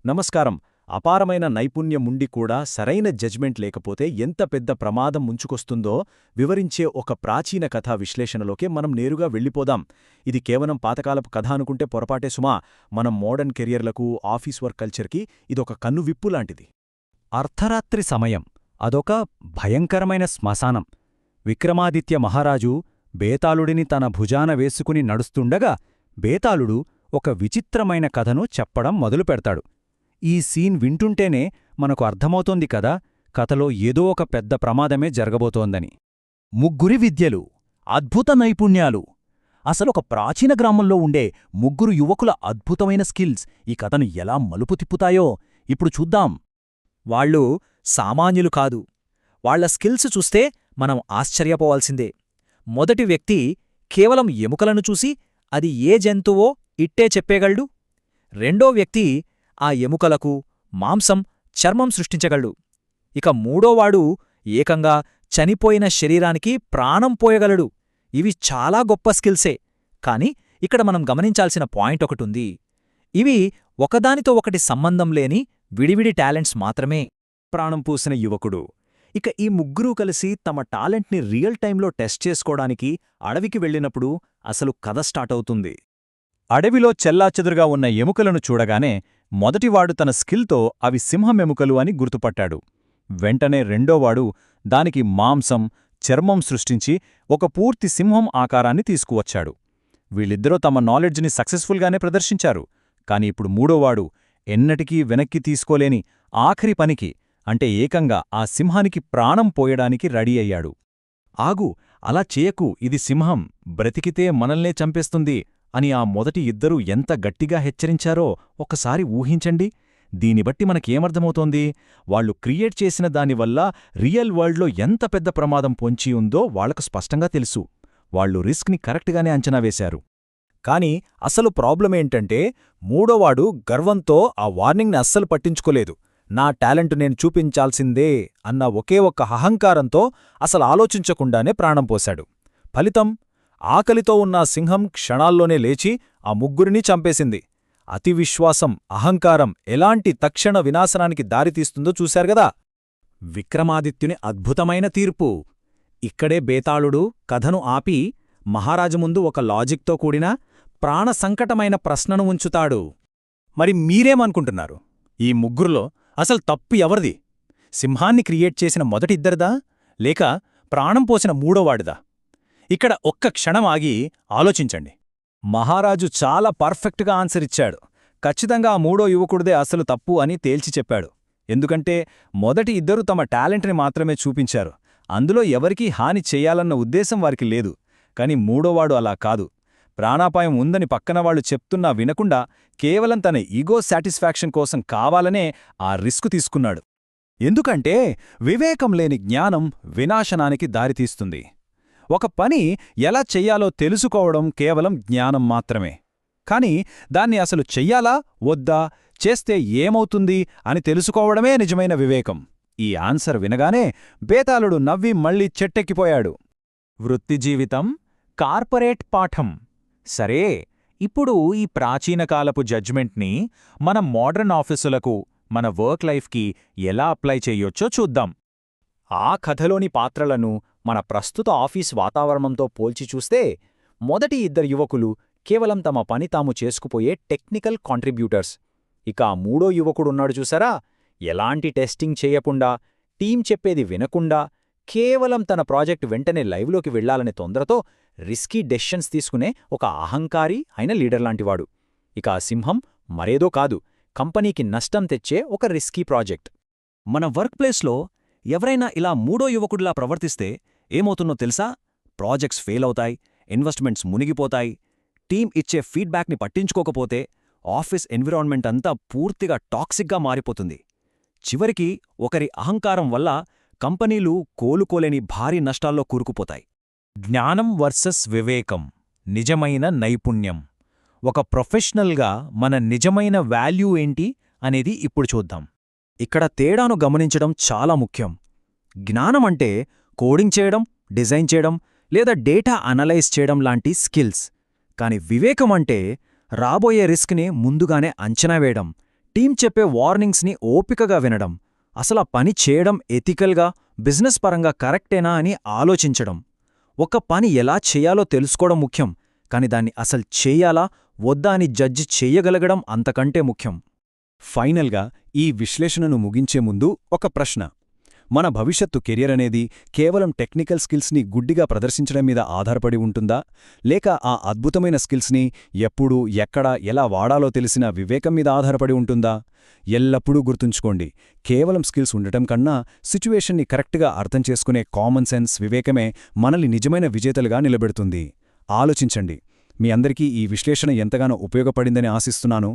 నమస్కారం. అపారమైన నైపుణ్యముండి కూడా సరైన జడ్జ్మెంట్ లేకపోతే ఎంత పెద్ద ప్రమాదం ముంచుకొస్తుందో వివరించే ఒక ప్రాచీన కథా విశ్లేషణలోకే మనం నేరుగా వెళ్ళిపోదాం. ఇది కేవలం పాతకాలపు కథ అనుకుంటే పొరపాటే సుమా. మనం మోడర్న్ కెరియర్లకు, ఆఫీస్ వర్క్ కల్చర్కి ఇదొక కన్నువిప్పులాంటిది. అర్ధరాత్రి సమయం. అదొక భయంకరమైన శ్మశానం. విక్రమాదిత్య మహారాజు బేతాళుడిని తన భుజాన వేసుకుని నడుస్తుండగా బేతాళుడు ఒక విచిత్రమైన కథను చెప్పడం మొదలుపెడతాడు. ఈ సీన్ వింటుంటేనే మనకు అర్థమవుతోంది కదా, కథలో ఏదో ఒక పెద్ద ప్రమాదమే జరగబోతోందని. ముగ్గురి విద్యలు, అద్భుత నైపుణ్యాలు. అసలొక ప్రాచీన గ్రామంలో ఉండే ముగ్గురు యువకుల అద్భుతమైన స్కిల్స్ ఈ కథను ఎలా మలుపు తిప్పుతాయో ఇప్పుడు చూద్దాం. వాళ్ళు సామాన్యులు కాదు. వాళ్ల స్కిల్స్ చూస్తే మనం ఆశ్చర్యపోవాల్సిందే. మొదటి వ్యక్తి కేవలం ఎముకలను చూసి అది ఏ జంతువో ఇట్టే చెప్పేగలడు. రెండో వ్యక్తి ఆ ఎముకలకు మాంసం, చర్మం సృష్టించగలడు. ఇక మూడోవాడు ఏకంగా చనిపోయిన శరీరానికి ప్రాణం పోయగలడు. ఇవి చాలా గొప్ప స్కిల్సే. కాని ఇక్కడ మనం గమనించాల్సిన పాయింట్ ఒకటుంది. ఇవి ఒకదానితో ఒకటి సంబంధం లేని విడివిడి టాలెంట్స్ మాత్రమే. ప్రాణం పూసిన యువకుడు. ఇక ఈ ముగ్గురూ కలిసి తమ టాలెంట్ని రియల్ టైంలో టెస్ట్ చేసుకోవడానికి అడవికి వెళ్ళినప్పుడు అసలు కథ స్టార్టవుతుంది. అడవిలో చెల్లాచెదురుగా ఉన్న ఎముకలను చూడగానే మొదటివాడు తన స్కిల్తో అవి సింహమెముకలు అని గుర్తుపట్టాడు. వెంటనే రెండోవాడు దానికి మాంసం, చర్మం సృష్టించి ఒక పూర్తి సింహం ఆకారాన్ని తీసుకువచ్చాడు. వీళ్ళిద్దరూ తమ నాలెడ్జ్ని సక్సెస్ఫుల్గానే ప్రదర్శించారు. కాని ఇప్పుడు మూడోవాడు ఎన్నటికీ వెనక్కి తీసుకోలేని ఆఖరి పనికి, అంటే ఏకంగా ఆ సింహానికి ప్రాణం పోయడానికి రెడీ అయ్యాడు. ఆగు, అలా చేయకు, ఇది సింహం, బ్రతికితే మనల్నే చంపేస్తుంది అని ఆ మొదటి ఇద్దరూ ఎంత గట్టిగా హెచ్చరించారో ఒక్కసారి ఊహించండి. దీనిబట్టి మనకేమర్థమవుతోంది? వాళ్లు క్రియేట్ చేసిన దానివల్ల రియల్ వరల్డ్లో ఎంత పెద్ద ప్రమాదం పొంచి ఉందో వాళ్లకు స్పష్టంగా తెలుసు. వాళ్లు రిస్క్ని కరెక్ట్గానే అంచనా వేశారు. కాని అసలు ప్రాబ్లమేంటంటే మూడోవాడు గర్వంతో ఆ వార్నింగ్ని అస్సలు పట్టించుకోలేదు. నా టాలెంట్ నేను చూపించాల్సిందే అన్న ఒకే ఒక్క అహంకారంతో అసలు ఆలోచించకుండానే ప్రాణం పోశాడు. ఫలితం, ఆకలితో ఉన్న సింహం క్షణాల్లోనే లేచి ఆ ముగ్గురినీ చంపేసింది. అతి విశ్వాసం, అహంకారం ఎలాంటి తక్షణ వినాశనానికి దారితీస్తుందో చూశారుగదా. విక్రమాదిత్యుని అద్భుతమైన తీర్పు. ఇక్కడే బేతాళుడు కథను ఆపి మహారాజు ముందు ఒక లాజిక్తో కూడిన ప్రాణసంకటమైన ప్రశ్నను ఉంచుతాడు. మరి మీరేమనుకుంటున్నారు? ఈ ముగ్గురులో అసలు తప్పు ఎవరిది? సింహాన్ని క్రియేట్ చేసిన మొదటి ఇద్దరిదా, లేక ప్రాణం పోసిన మూడోవాడిదా? ఇక్కడ ఒక్క క్షణం ఆగి ఆలోచించండి. మహారాజు చాలా పర్ఫెక్ట్గా ఆన్సర్ ఇచ్చాడు. ఖచ్చితంగా ఆ మూడో యువకుడిదే అసలు తప్పు అని తేల్చి చెప్పాడు. ఎందుకంటే మొదటి ఇద్దరు తమ టాలెంట్ని మాత్రమే చూపించారు. అందులో ఎవరికీ హాని చెయ్యాలన్న ఉద్దేశం వారికి లేదు. కాని మూడోవాడు అలా కాదు. ప్రాణాపాయం ఉందని పక్కనవాళ్లు చెప్తున్నా వినకుండా కేవలం తన ఈగో సాటిస్ఫాక్షన్ కోసం కావాలనే ఆ రిస్క్ తీసుకున్నాడు. ఎందుకంటే వివేకం లేని జ్ఞానం వినాశనానికి దారితీస్తుంది. ఒక పని ఎలా చెయ్యాలో తెలుసుకోవడం కేవలం జ్ఞానం మాత్రమే. కాని దాన్ని అసలు చెయ్యాలా వద్దా, చేస్తే ఏమవుతుంది అని తెలుసుకోవడమే నిజమైన వివేకం. ఈ ఆన్సర్ వినగానే బేతాళుడు నవ్వి మళ్లీ చెట్టెక్కిపోయాడు. వృత్తిజీవితం, కార్పొరేట్ పాఠం. సరే, ఇప్పుడు ఈ ప్రాచీనకాలపు జడ్జ్మెంట్ని మన మోడర్న్ ఆఫీసులకు, మన వర్క్ లైఫ్కి ఎలా అప్లై చెయ్యొచ్చో చూద్దాం. ఆ కథలోని పాత్రలను మన ప్రస్తుత ఆఫీస్ వాతావరణంతో పోల్చి చూస్తే మొదటి ఇద్దరు యువకులు కేవలం తమ పని తాము చేసుకుపోయే టెక్నికల్ కాంట్రిబ్యూటర్స్. ఇక ఆ మూడో యువకుడున్నాడు చూసారా, ఎలాంటి టెస్టింగ్ చేయకుండా, టీం చెప్పేది వినకుండా, కేవలం తన ప్రాజెక్ట్ వెంటనే లైవ్లోకి వెళ్లాలనే తొందరతో రిస్కీ డెసిషన్స్ తీసుకునే ఒక అహంకారి అయిన లీడర్లాంటివాడు. ఇక ఆ సింహం మరేదో కాదు, కంపెనీకి నష్టం తెచ్చే ఒక రిస్కీ ప్రాజెక్ట్. మన వర్క్ ప్లేస్లో ఎవరైనా ఇలా మూడో యువకుడిలా ప్రవర్తిస్తే ఏమవుతుందో తెలుసా? ప్రాజెక్ట్స్ ఫెయిల్ అవుతాయి, ఇన్వెస్ట్మెంట్స్ మునిగిపోతాయి, టీం ఇచ్చే ఫీడ్బ్యాక్ని పట్టించుకోకపోతే ఆఫీస్ ఎన్విరాన్మెంట్ అంతా పూర్తిగా టాక్సిక్గా మారిపోతుంది. చివరికి ఒకరి అహంకారం వల్ల కంపెనీలు కోలుకోలేని భారీ నష్టాల్లో కూరుకుపోతాయి. జ్ఞానం వర్సెస్ వివేకం, నిజమైన నైపుణ్యం. ఒక ప్రొఫెషనల్గా మన నిజమైన వాల్యూ ఏంటి అనేది ఇప్పుడు చూద్దాం. ఇక్కడ తేడాను గమనించడం చాలా ముఖ్యం. జ్ఞానమంటే కోడింగ్ చేయడం, డిజైన్ చేయడం లేదా డేటా అనలైజ్ చేయడం లాంటి స్కిల్స్. కాని వివేకం అంటే రాబోయే రిస్క్ని ముందుగానే అంచనా వేయడం, టీం చెప్పే వార్నింగ్స్ని ఓపికగా వినడం, అసలా పని చేయడం ఎథికల్గా, బిజినెస్ పరంగా కరెక్టేనా అని ఆలోచించడం. ఒక పని ఎలా చేయాలో తెలుసుకోవడం ముఖ్యం, కాని దాన్ని అసలు చెయ్యాలా వద్దా అని జడ్జి చెయ్యగలగడం అంతకంటే ముఖ్యం. ఫైనల్గా ఈ విశ్లేషణను ముగించే ముందు ఒక ప్రశ్న. మన భవిష్యత్తు కెరియర్ అనేది కేవలం టెక్నికల్ స్కిల్స్ని గుడ్డిగా ప్రదర్శించడం మీద ఆధారపడి ఉంటుందా, లేక ఆ అద్భుతమైన స్కిల్స్ని ఎప్పుడు, ఎక్కడ, ఎలా వాడాలో తెలిసిన వివేకం మీద ఆధారపడి ఉంటుందా? ఎల్లప్పుడూ గుర్తుంచుకోండి, కేవలం స్కిల్స్ ఉండటం కన్నా సిచ్యువేషన్ని కరెక్ట్గా అర్థం చేసుకునే కామన్ సెన్స్, వివేకమే మనల్ని నిజమైన విజేతలుగా నిలబెడుతుంది. ఆలోచించండి. మీ అందరికీ ఈ విశ్లేషణ ఎంతగానో ఉపయోగపడిందని ఆశిస్తున్నాను.